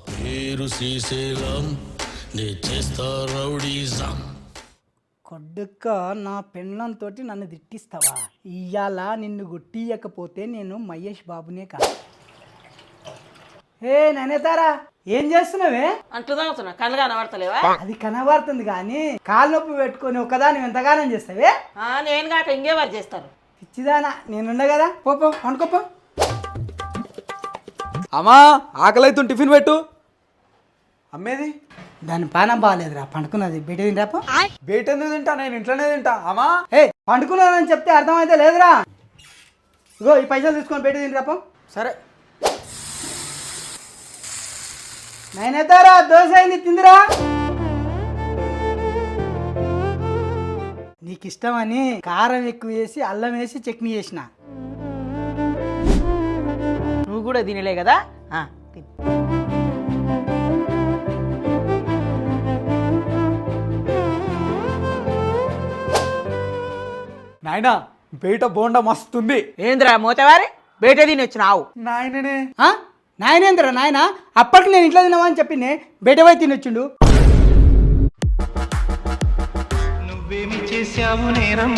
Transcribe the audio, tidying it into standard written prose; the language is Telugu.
పేరు శ్రీశైలం నే చేస్తా రౌడీజం. కొడుక్క నా పెళ్ళంతో నన్ను తిట్టిస్తావా? ఇయ్యాల నిన్ను గుట్టియకపోతే నేను మహేష్ బాబునే కాదు. ఏ ననేతారా ఏం చేస్తున్నావే? అంట్లు తాగుతున్నా, కళ్ళు కనబడతలేవా? అది కనబడుతుంది కానీ కాలు నొప్పి పెట్టుకొని ఒకదాని ఎంతగానం చేస్తావే? నేను కాక ఇంకేవారు చేస్తారు. పిచ్చిదానా, నేనుండ కదా. పోపో అనుకోపో. అమ్మా ఆకలైతుంది, టిఫిన్ పెట్టు. అమ్మేది దాని పానం బాగాలేదురా, పండుకున్నది. బయట తింటాపో. బయట ఎందుకు తింటా, నేను ఇంట్లోనే తింటా. అమ్మా ఏ పండుకున్నదని చెప్తే అర్థమైతే లేదురా. ఇగో ఈ పైసలు తీసుకొని బయట తింటాపో. సరే. నేనేతారా దోశ అయింది, తిందిరా. నీకు ఇష్టమని కారం ఎక్కువ వేసి అల్లం వేసి చట్నీ చేసిన. నువ్వు కూడా తినలే కదా. నాయనా బయట బోండా మస్తుంది. ఏంద్రా మోతవారి బయట తిని వచ్చినావు? నాయననే. నాయనేంద్రా నాయన, అప్పటికి నేను ఇంట్లో తిన్నామని చెప్పింది, బయట పోయి తినొచ్చిండు. నువ్వేమి చేశావు నేరం